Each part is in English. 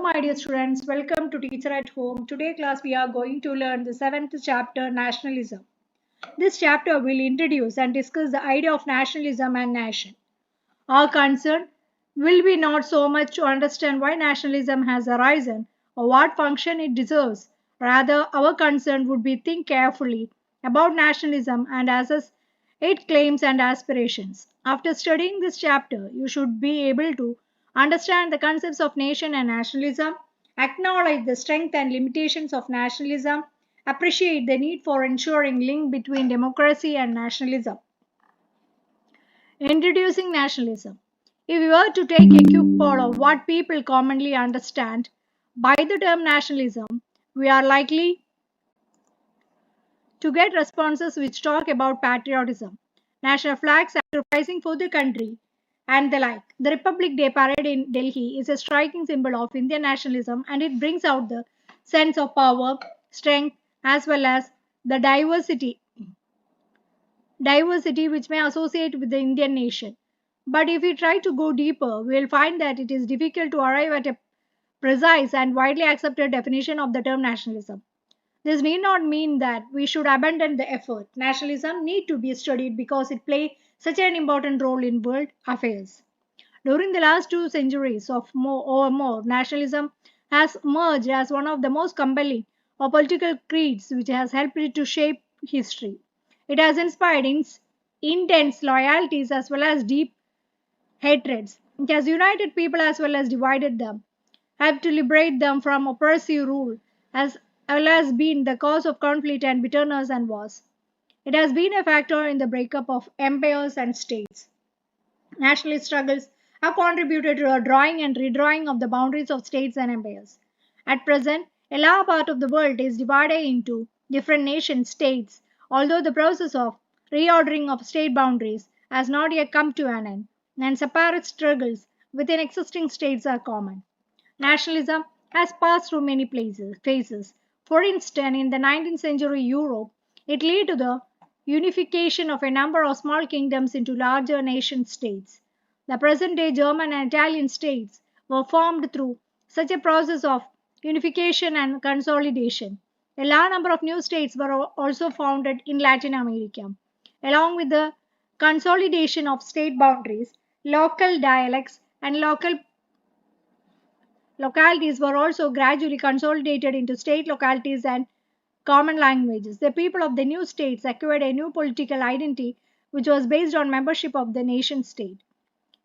my dear students, welcome to Teacher at Home. Today class we are going to learn the 7th chapter, Nationalism. This chapter will introduce and discuss the idea of nationalism and nation. Our concern will be not so much to understand why nationalism has arisen or what function it deserves. Rather, our concern would be think carefully about nationalism and assess its claims and aspirations. After studying this chapter, you should be able to understand the concepts of nation and nationalism, acknowledge the strength and limitations of nationalism, appreciate the need for ensuring link between democracy and nationalism. Introducing nationalism. If we were to take a quick poll of what people commonly understand by the term nationalism, we are likely to get responses which talk about patriotism, national flags, sacrificing for the country, and the like. The Republic Day parade in Delhi is a striking symbol of Indian nationalism and it brings out the sense of power, strength, as well as the diversity which may associate with the Indian nation. But if we try to go deeper, we will find that it is difficult to arrive at a precise and widely accepted definition of the term nationalism. This need not mean that we should abandon the effort. Nationalism need to be studied because it plays such an important role in world affairs. During the last 2 centuries or more, nationalism has emerged as one of the most compelling of political creeds which has helped it to shape history. It has inspired intense loyalties as well as deep hatreds. It has united people as well as divided them, helped to liberate them from oppressive rule, as well as been the cause of conflict and bitterness and wars. It has been a factor in the breakup of empires and states. Nationalist struggles have contributed to a drawing and redrawing of the boundaries of states and empires. At present, a large part of the world is divided into different nation states, although the process of reordering of state boundaries has not yet come to an end, and separate struggles within existing states are common. Nationalism has passed through many phases. For instance, in the 19th century Europe, it led to the unification of a number of small kingdoms into larger nation states. The present day German and Italian states were formed through such a process of unification and consolidation. A large number of new states were also founded in Latin America. Along with the consolidation of state boundaries, local dialects and localities were also gradually consolidated into state localities and common languages. The people of the new states acquired a new political identity which was based on membership of the nation state.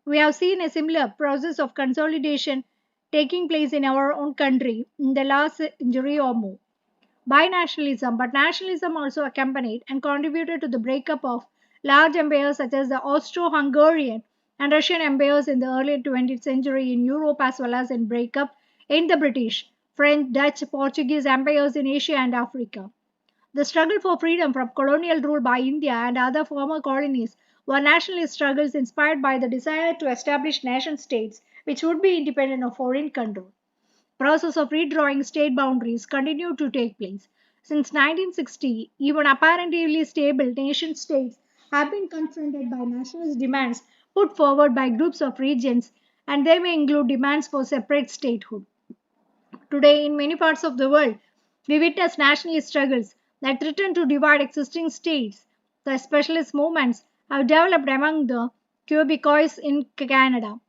We have seen a similar process of consolidation taking place in our own country in the last century or more. Binationalism, but nationalism also accompanied and contributed to the breakup of large empires such as the Austro-Hungarian and Russian empires in the early 20th century in Europe as well as in breakup in the British, French, Dutch, Portuguese empires in Asia and Africa. The struggle for freedom from colonial rule by India and other former colonies were nationalist struggles inspired by the desire to establish nation states which would be independent of foreign control. Process of redrawing state boundaries continued to take place. Since 1960, even apparently stable nation states have been confronted by nationalist demands put forward by groups of regions, and they may include demands for separate statehood. Today, in many parts of the world, we witness nationalist struggles that threaten to divide existing states. The specialist movements have developed among the Quebecois in Canada,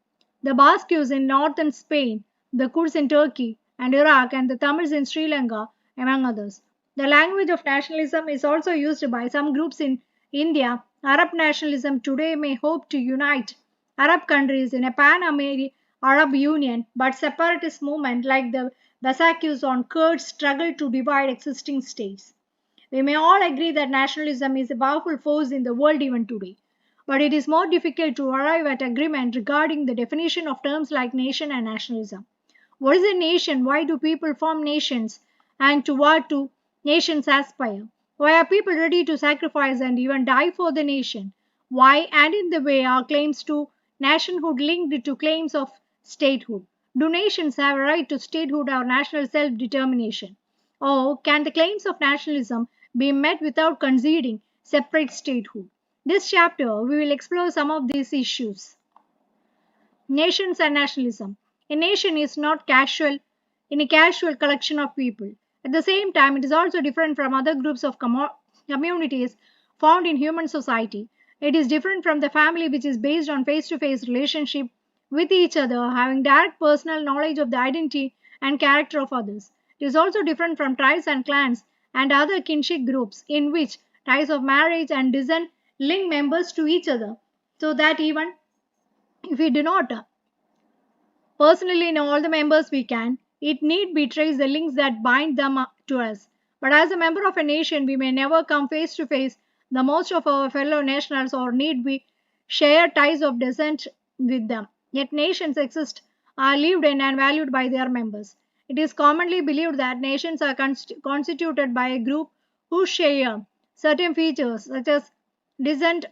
the Basques in northern Spain, the Kurds in Turkey and Iraq, and the Tamils in Sri Lanka, among others. The language of nationalism is also used by some groups in India. Arab nationalism today may hope to unite Arab countries in a pan-Arab union, but separatist movements like the Basakius on Kurds struggle to divide existing states. We may all agree that nationalism is a powerful force in the world even today, but it is more difficult to arrive at agreement regarding the definition of terms like nation and nationalism. What is a nation? Why do people form nations? And to what do nations aspire? Why are people ready to sacrifice and even die for the nation? Why and in the way are claims to nationhood linked to claims of statehood? Do nations have a right to statehood or national self determination? Or can the claims of nationalism be met without conceding separate statehood? This chapter, we will explore some of these issues. Nations and nationalism. A nation is not casual in a casual collection of people. At the same time, it is also different from other groups of communities found in human society. It is different from the family, which is based on face to face relationship with each other, having direct personal knowledge of the identity and character of others. It is also different from tribes and clans and other kinship groups, in which ties of marriage and descent link members to each other, so that even if we do not personally know all the members we can, it need be trace the links that bind them to us. But as a member of a nation, we may never come face to face the most of our fellow nationals or need we share ties of descent with them. Yet nations exist, are lived in and valued by their members. It is commonly believed that nations are constituted by a group who share certain features such as descent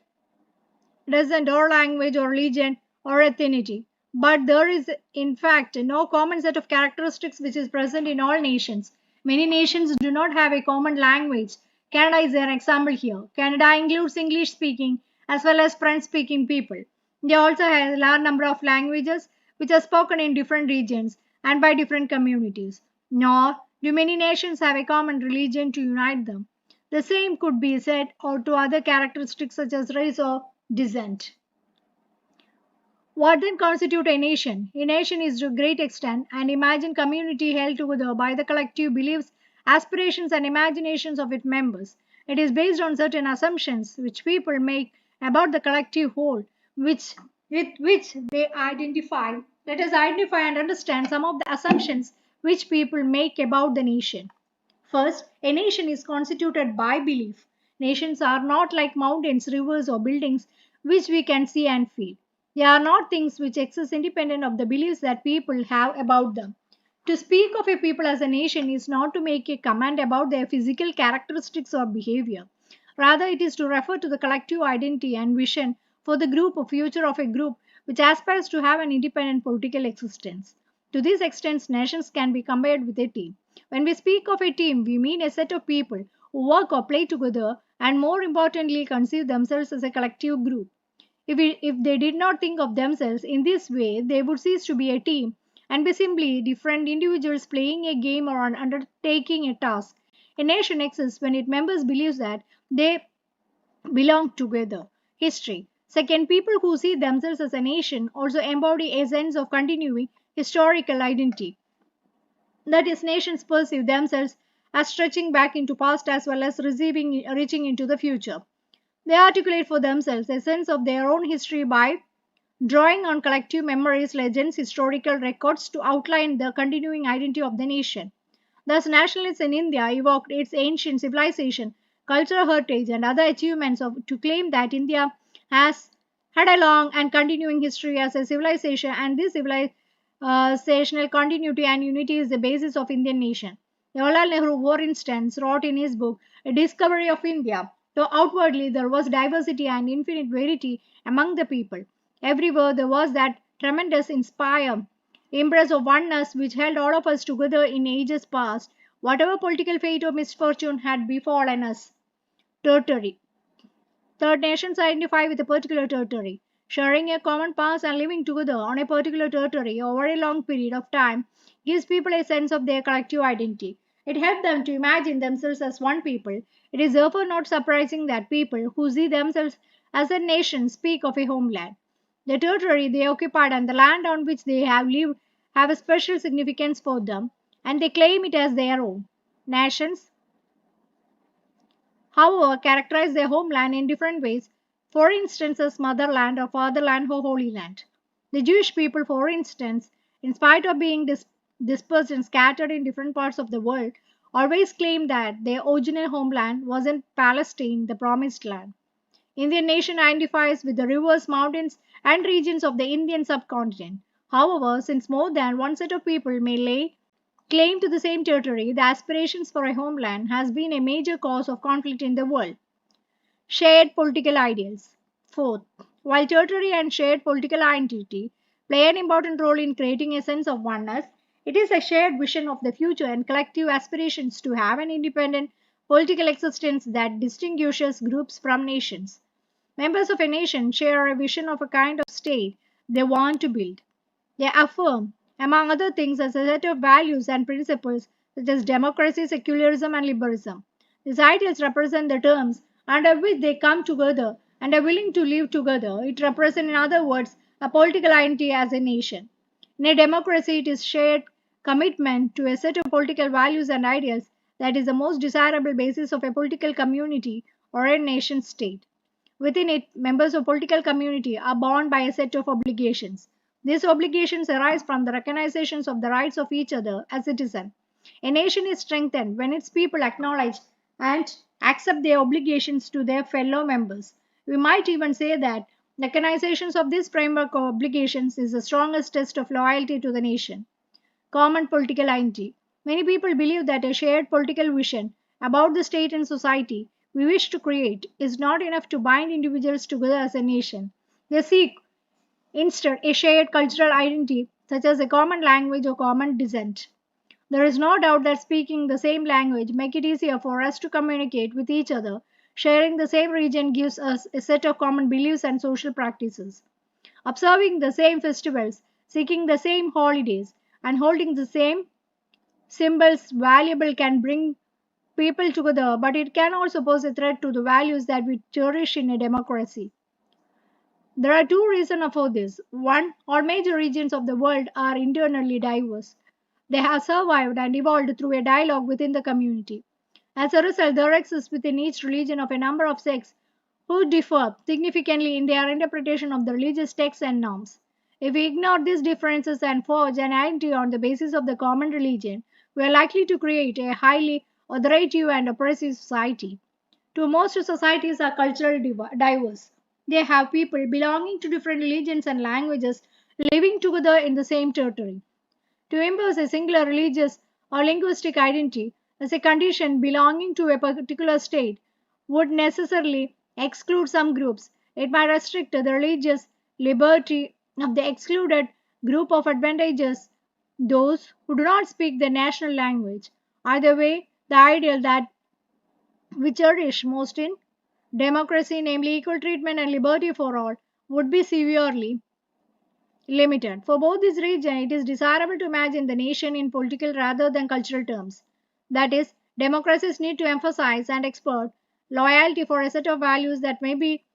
or language or religion or ethnicity. But there is, in fact, no common set of characteristics which is present in all nations. Many nations do not have a common language. Canada is an example here. Canada includes English speaking as well as French speaking people. They also have a large number of languages which are spoken in different regions and by different communities. Nor do many nations have a common religion to unite them. The same could be said or to other characteristics such as race or descent. What then constitutes a nation? A nation is to a great extent an imagined community held together by the collective beliefs, aspirations, and imaginations of its members. It is based on certain assumptions which people make about the collective whole, with which they identify. Let us identify and understand some of the assumptions which people make about the nation. First, a nation is constituted by belief. Nations are not like mountains, rivers, or buildings which we can see and feel. They are not things which exist independent of the beliefs that people have about them. To speak of a people as a nation is not to make a comment about their physical characteristics or behavior. Rather, it is to refer to the collective identity and vision for the group or future of a group which aspires to have an independent political existence. To this extent, nations can be compared with a team. When we speak of a team, we mean a set of people who work or play together and, more importantly, conceive themselves as a collective group. If they did not think of themselves in this way, they would cease to be a team and be simply different individuals playing a game or undertaking a task. A nation exists when its members believe that they belong together. History. Second, people who see themselves as a nation also embody a sense of continuing historical identity. That is, nations perceive themselves as stretching back into past as well as reaching into the future. They articulate for themselves a sense of their own history by drawing on collective memories, legends, historical records to outline the continuing identity of the nation. Thus, nationalists in India evoked its ancient civilization, cultural heritage, and other achievements to claim that India has had a long and continuing history as a civilization, and this civilizational continuity and unity is the basis of Indian nation. Jawaharlal Nehru, for instance, wrote in his book A Discovery of India, though outwardly there was diversity and infinite variety among the people, everywhere there was that tremendous inspire embrace of oneness which held all of us together in ages past, whatever political fate or misfortune had befallen us. Territory. Third, nations identify with a particular territory. Sharing a common past and living together on a particular territory over a long period of time gives people a sense of their collective identity. It helps them to imagine themselves as one people. It is therefore not surprising that people who see themselves as a nation speak of a homeland. The territory they occupied and the land on which they have lived have a special significance for them, and they claim it as their own. Nations, however, characterize their homeland in different ways, for instance, as motherland or fatherland or holy land. The Jewish people, for instance, in spite of being dispersed and scattered in different parts of the world, always claim that their original homeland was in Palestine, the promised land. Indian nation identifies with the rivers, mountains, and regions of the Indian subcontinent. However, since more than one set of people may lay claim to the same territory, the aspirations for a homeland has been a major cause of conflict in the world. Shared political ideals. Fourth, while territory and shared political identity play an important role in creating a sense of oneness, it is a shared vision of the future and collective aspirations to have an independent political existence that distinguishes groups from nations. Members of a nation share a vision of a kind of state they want to build. They affirm among other things, as a set of values and principles such as democracy, secularism, and liberalism. These ideals represent the terms under which they come together and are willing to live together. It represents, in other words, a political identity as a nation. In a democracy, it is shared commitment to a set of political values and ideals that is the most desirable basis of a political community or a nation state. Within it, members of political community are bound by a set of obligations. These obligations arise from the recognitions of the rights of each other as citizens. A nation is strengthened when its people acknowledge and accept their obligations to their fellow members. We might even say that recognitions of this framework of obligations is the strongest test of loyalty to the nation. Common political identity. Many people believe that a shared political vision about the state and society we wish to create is not enough to bind individuals together as a nation. They seek instead a shared cultural identity, such as a common language or common descent. There is no doubt that speaking the same language make it easier for us to communicate with each other. Sharing the same region gives us a set of common beliefs and social practices. Observing the same festivals, seeking the same holidays, and holding the same symbols valuable can bring people together, but it can also pose a threat to the values that we cherish in a democracy. There are two reasons for this. One, all major regions of the world are internally diverse. They have survived and evolved through a dialogue within the community. As a result, there exists within each religion of a number of sects who differ significantly in their interpretation of the religious texts and norms. If we ignore these differences and forge an identity on the basis of the common religion, we are likely to create a highly authoritative and oppressive society. To most societies are culturally diverse. They have people belonging to different religions and languages living together in the same territory. To impose a singular religious or linguistic identity as a condition belonging to a particular state would necessarily exclude some groups. It might restrict the religious liberty of the excluded group of advantages those who do not speak the national language. Either way, the ideal that we cherish most in democracy, namely equal treatment and liberty for all, would be severely limited. For both these regions, it is desirable to imagine the nation in political rather than cultural terms. That is, democracies need to emphasize and export loyalty for a set of values that may be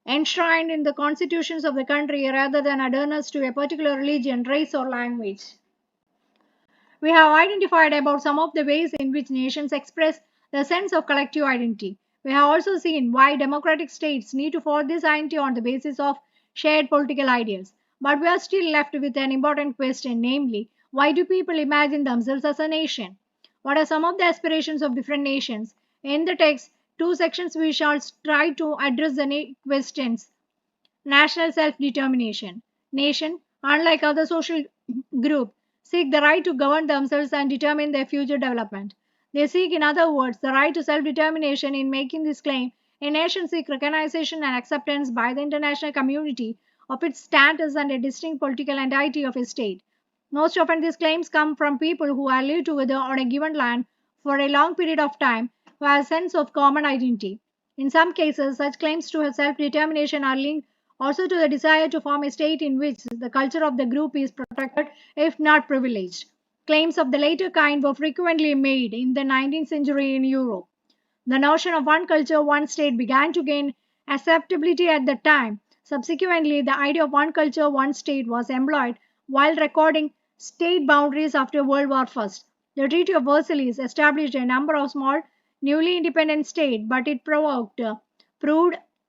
enshrined in the constitutions of the country rather than adherence to a particular religion, race, or language. We have identified about some of the ways in which nations express the sense of collective identity. We have also seen why democratic states need to forge this identity on the basis of shared political ideals. But we are still left with an important question, namely, why do people imagine themselves as a nation? What are some of the aspirations of different nations? In the text, two sections we shall try to address the questions. National self-determination. Nation, unlike other social groups, seek the right to govern themselves and determine their future development. They seek, in other words, the right to self-determination. In making this claim, a nation seeks recognition and acceptance by the international community of its status and a distinct political entity of a state. Most often, these claims come from people who have lived together on a given land for a long period of time who have a sense of common identity. In some cases, such claims to self determination are linked also to the desire to form a state in which the culture of the group is protected, if not privileged. Claims of the latter kind were frequently made in the 19th century in Europe. The notion of one culture, one state began to gain acceptability at the time. Subsequently, the idea of one culture, one state was employed while recording state boundaries after World War I. The Treaty of Versailles established a number of small, newly independent states, but it proved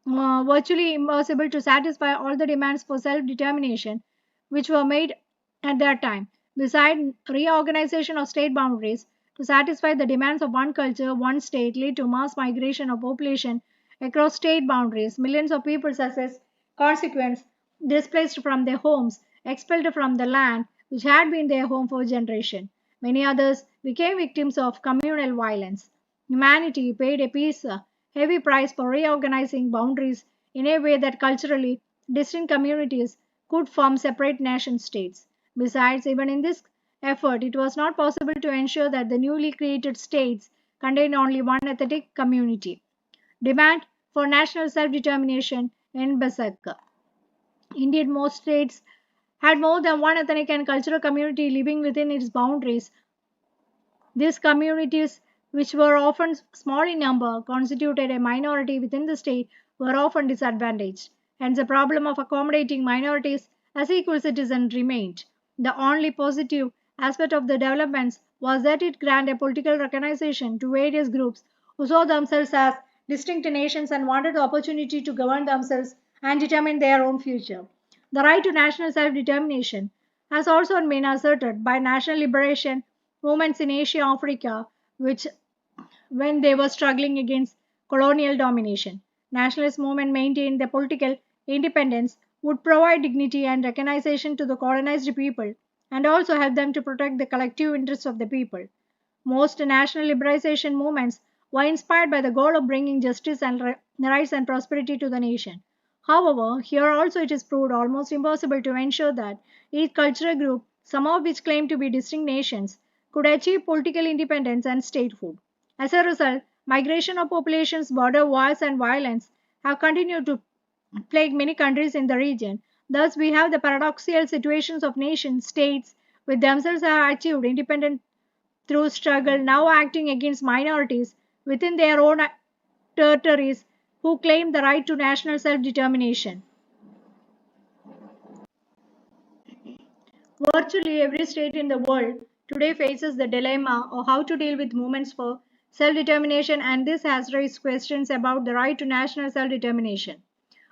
virtually impossible to satisfy all the demands for self-determination which were made at that time. Besides, reorganization of state boundaries to satisfy the demands of one culture, one state lead to mass migration of population across state boundaries. Millions of people as a consequence displaced from their homes, expelled from the land which had been their home for generations. Many others became victims of communal violence. Humanity paid a heavy price for reorganizing boundaries in a way that culturally distinct communities could form separate nation states. Besides, even in this effort, it was not possible to ensure that the newly created states contained only one ethnic community. Demand for national self determination in Basaka. Indeed, most states had more than one ethnic and cultural community living within its boundaries. These communities, which were often small in number, constituted a minority within the state, were often disadvantaged. Hence, the problem of accommodating minorities as equal citizens remained. The only positive aspect of the developments was that it granted political recognition to various groups who saw themselves as distinct nations and wanted the opportunity to govern themselves and determine their own future. The right to national self determination has also been asserted by national liberation movements in Asia Africa, which when they were struggling against colonial domination. Nationalist movement maintained that political independence would provide dignity and recognition to the colonized people and also help them to protect the collective interests of the people. Most national liberalization movements were inspired by the goal of bringing justice and rights and prosperity to the nation. However, here also it is proved almost impossible to ensure that each cultural group, some of which claim to be distinct nations, could achieve political independence and statehood. As a result, migration of populations, border wars, and violence have continued to plague many countries in the region. Thus, we have the paradoxical situations of nation states which themselves have achieved independence through struggle, now acting against minorities within their own territories who claim the right to national self determination. Virtually every state in the world today faces the dilemma of how to deal with movements for self determination, and this has raised questions about the right to national self determination.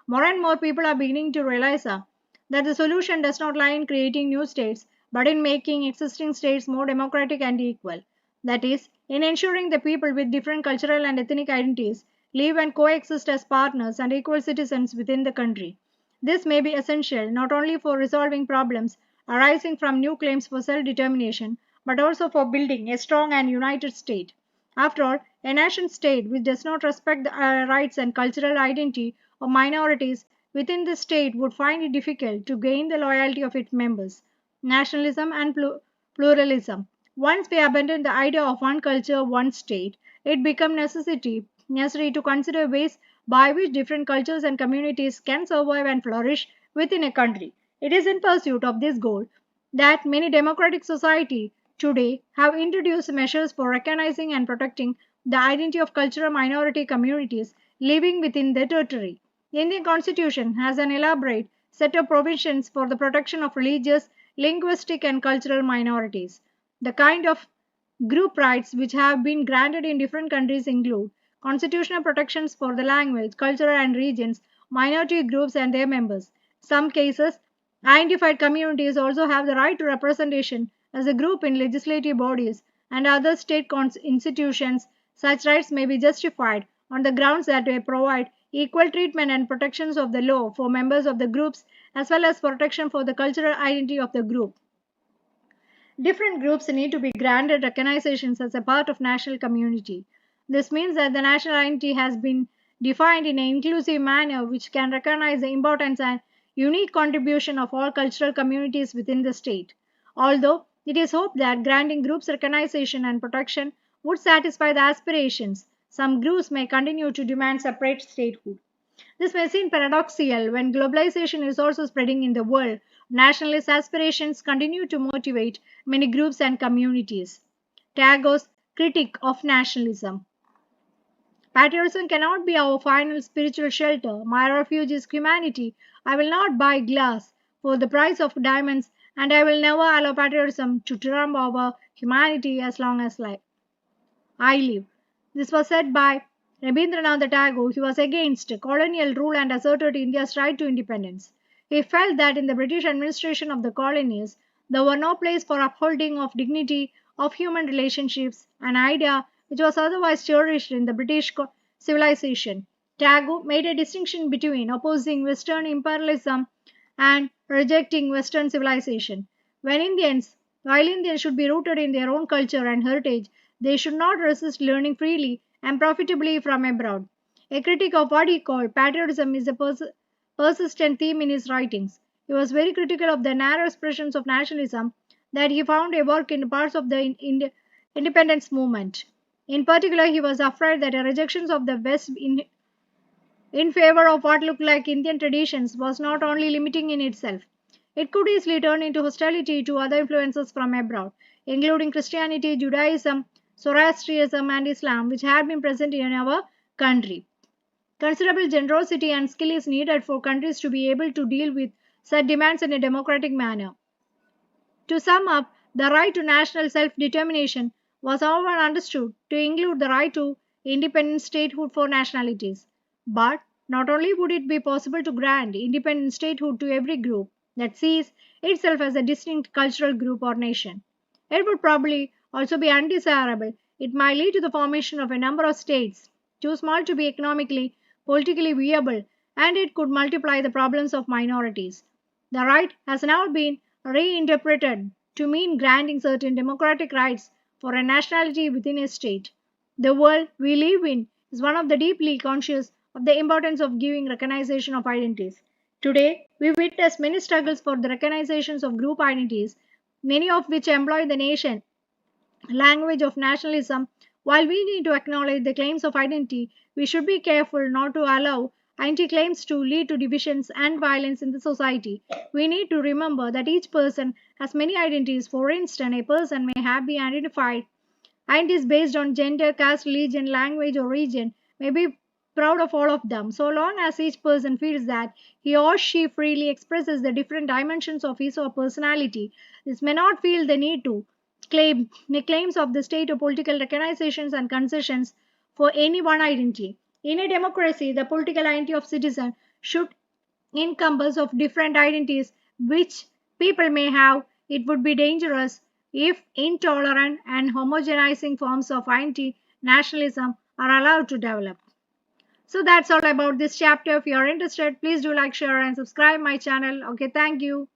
More and more people are beginning to realize that the solution does not lie in creating new states, but in making existing states more democratic and equal. That is, in ensuring the people with different cultural and ethnic identities live and coexist as partners and equal citizens within the country. This may be essential not only for resolving problems arising from new claims for self determination, but also for building a strong and united state. After all, a nation state which does not respect the rights and cultural identity of minorities within the state would find it difficult to gain the loyalty of its members. Nationalism and pluralism. Once we abandon the idea of one culture, one state, it becomes necessary to consider ways by which different cultures and communities can survive and flourish within a country. It is in pursuit of this goal that many democratic societies today have introduced measures for recognizing and protecting the identity of cultural minority communities living within their territory. The Indian Constitution has an elaborate set of provisions for the protection of religious, linguistic, and cultural minorities. The kind of group rights which have been granted in different countries include constitutional protections for the language, culture, and regions, minority groups, and their members. Some cases, identified communities also have the right to representation as a group in legislative bodies and other state institutions. Such rights may be justified on the grounds that they provide equal treatment and protections of the law for members of the groups as well as protection for the cultural identity of the group. Different groups need to be granted recognitions as a part of national community. This means that the national identity has been defined in an inclusive manner which can recognize the importance and unique contribution of all cultural communities within the state. Although it is hoped that granting groups recognition and protection would satisfy the aspirations, some groups may continue to demand separate statehood. This may seem paradoxical when globalization is also spreading in the world. Nationalist aspirations continue to motivate many groups and communities. Tagore's critique of nationalism. Patriotism cannot be our final spiritual shelter. My refuge is humanity. I will not buy glass for the price of diamonds, and I will never allow patriotism to trump over humanity as long as I live. This was said by Rabindranath Tagore. He was against colonial rule and asserted India's right to independence. He felt that in the British administration of the colonies, there were no place for upholding of dignity of human relationships, an idea which was otherwise cherished in the British civilization. Tagore made a distinction between opposing Western imperialism and rejecting Western civilization. While Indians should be rooted in their own culture and heritage, they should not resist learning freely and profitably from abroad. A critic of what he called patriotism is a persistent theme in his writings. He was very critical of the narrow expressions of nationalism that he found a work in parts of the independence movement. In particular, he was afraid that a rejection of the West in favor of what looked like Indian traditions was not only limiting in itself. It could easily turn into hostility to other influences from abroad, including Christianity, Judaism, Zoroastrianism, and Islam, which had been present in our country. Considerable generosity and skill is needed for countries to be able to deal with such demands in a democratic manner. To sum up, the right to national self determination was often understood to include the right to independent statehood for nationalities. But not only would it be possible to grant independent statehood to every group that sees itself as a distinct cultural group or nation, it would probably also be undesirable. It might lead to the formation of a number of states too small to be economically, politically viable, and it could multiply the problems of minorities. The right has now been reinterpreted to mean granting certain democratic rights for a nationality within a state. The world we live in is one of the deeply conscious of the importance of giving recognition of identities. Today, we witness many struggles for the recognitions of group identities, many of which employ the nation language of nationalism. While we need to acknowledge the claims of identity, we should be careful not to allow identity claims to lead to divisions and violence in the society. We need to remember that each person has many identities. For instance, a person may have been identified and is based on gender, caste, religion, language, or region, may be proud of all of them. So long as each person feels that he or she freely expresses the different dimensions of his or personality, this may not feel the need to make claims of the state or political recognitions and concessions for any one identity. In a democracy, the political identity of citizen should encompass of different identities which people may have. It would be dangerous if intolerant and homogenizing forms of anti-nationalism are allowed to develop. So that's all about this chapter. If you are interested, please do like, share, and subscribe my channel. Okay, thank you.